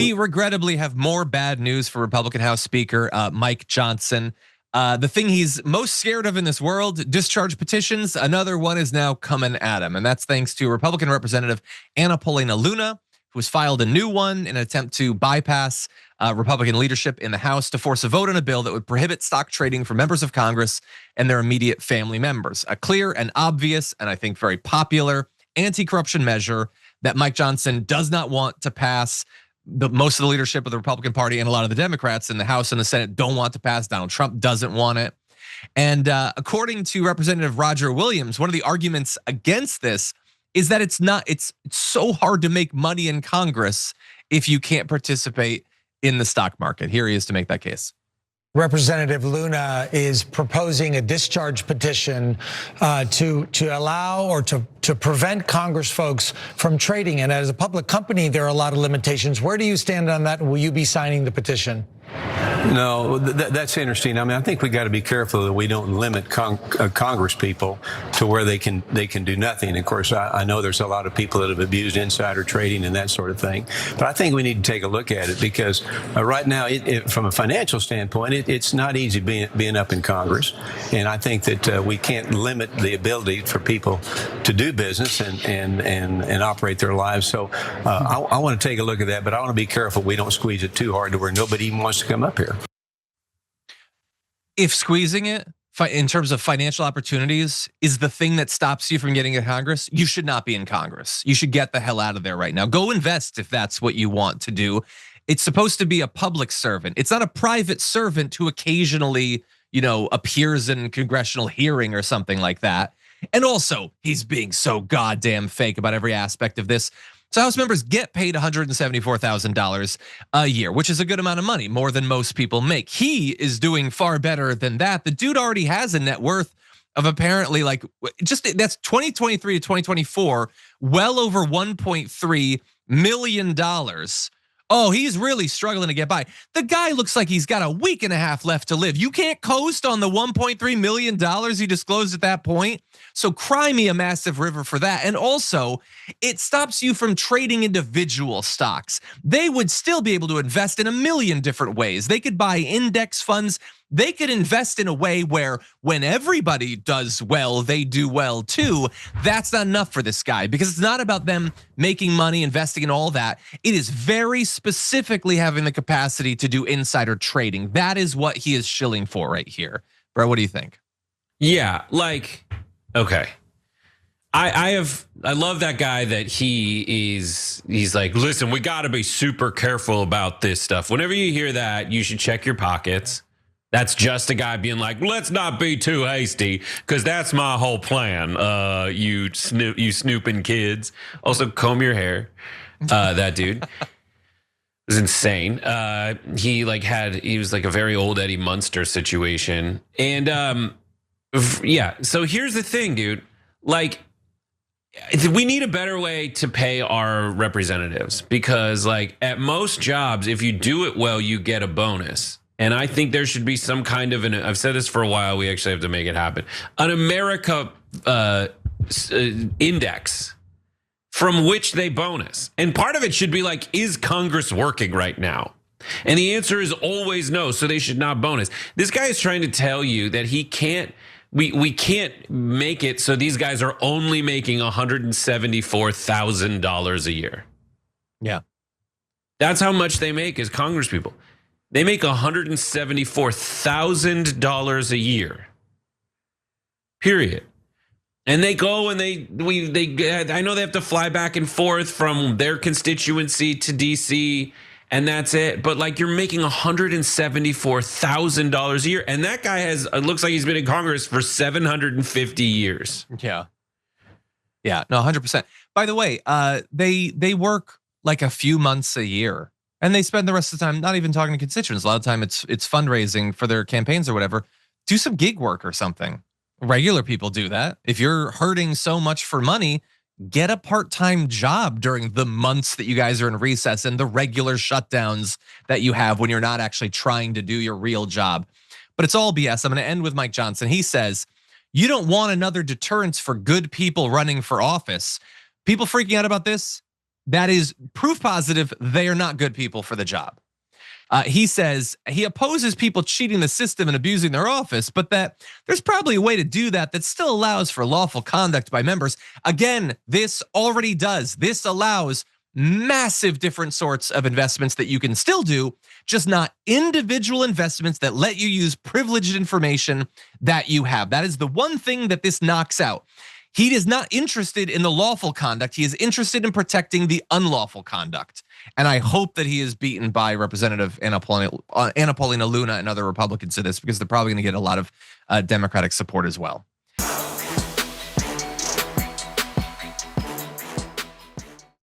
We regrettably have more bad news for Republican House Speaker Mike Johnson. The thing he's most scared of in this world, discharge petitions. Another one is now coming at him. And that's thanks to Republican Representative Anna Paulina Luna, who has filed a new one in an attempt to bypass Republican leadership in the House to force a vote on a bill that would prohibit stock trading for members of Congress and their immediate family members. A clear and obvious, and I think very popular anti-corruption measure that Mike Johnson does not want to pass. Most of the leadership of the Republican Party and a lot of the Democrats in the House and the Senate don't want to pass. Donald Trump doesn't want it. And according to Representative Roger Williams, one of the arguments against this is that it's so hard to make money in Congress if you can't participate in the stock market. Here he is to make that case. Representative Luna is proposing a discharge petition to allow or to prevent Congress folks from trading. And as a public company, there are a lot of limitations. Where do you stand on that? Will you be signing the petition? No, that's interesting. I mean, I think we got to be careful that we don't limit Congress people to where they can do nothing. Of course, I know there's a lot of people that have abused insider trading and that sort of thing. But I think we need to take a look at it because right now, from a financial standpoint, it's not easy being up in Congress. And I think that we can't limit the ability for people to do business and operate their lives. So I want to take a look at that, but I want to be careful we don't squeeze it too hard to where nobody even wants to come up here. If squeezing it in terms of financial opportunities is the thing that stops you from getting in Congress, you should not be in Congress. You should get the hell out of there right now. Go invest if that's what you want to do. It's supposed to be a public servant. It's not a private servant who occasionally, appears in congressional hearing or something like that. And also, he's being so goddamn fake about every aspect of this. So House members get paid $174,000 a year, which is a good amount of money, more than most people make. He is doing far better than that. The dude already has a net worth of apparently that's 2023 to 2024, well over $1.3 million. Oh, he's really struggling to get by. The guy looks like he's got a week and a half left to live. You can't coast on the $1.3 million he disclosed at that point. So cry me a massive river for that. And also, it stops you from trading individual stocks. They would still be able to invest in a million different ways. They could buy index funds. They could invest in a way where when everybody does well, they do well too. That's not enough for this guy because it's not about them making money, investing in all that. It is very specifically having the capacity to do insider trading. That is what he is shilling for right here. Bro, what do you think? Yeah, okay. I love that guy that he's like, listen, we got to be super careful about this stuff. Whenever you hear that, you should check your pockets. That's just a guy being like, let's not be too hasty, because that's my whole plan. You snooping kids. Also, comb your hair. That dude was insane. He was like a very old Eddie Munster situation. And yeah, so here's the thing, dude. We need a better way to pay our representatives because at most jobs, if you do it well, you get a bonus. And I think there should be some kind of I've said this for a while, we actually have to make it happen. An America index from which they bonus. And part of it should be is Congress working right now? And the answer is always no, so they should not bonus. This guy is trying to tell you that he can't, we can't make it so these guys are only making $174,000 a year. Yeah. That's how much they make as Congress people. They make $174,000 a year, period. And they go and I know they have to fly back and forth from their constituency to DC, and that's it. But you're making $174,000 a year, and that guy it looks like he's been in Congress for 750 years. Yeah, no, 100%. By the way, they work a few months a year. And they spend the rest of the time not even talking to constituents. A lot of time it's fundraising for their campaigns or whatever. Do some gig work or something. Regular people do that. If you're hurting so much for money, get a part-time job during the months that you guys are in recess and the regular shutdowns that you have when you're not actually trying to do your real job. But it's all BS. I'm gonna end with Mike Johnson. He says, you don't want another deterrence for good people running for office. People freaking out about this, that is proof positive they are not good people for the job. He says he opposes people cheating the system and abusing their office, but that there's probably a way to do that that still allows for lawful conduct by members. Again, this already does. This allows massive different sorts of investments that you can still do, just not individual investments that let you use privileged information that you have. That is the one thing that this knocks out. He is not interested in the lawful conduct. He is interested in protecting the unlawful conduct. And I hope that he is beaten by Representative Anna Paulina Luna and other Republicans to this, because they're probably going to get a lot of Democratic support as well.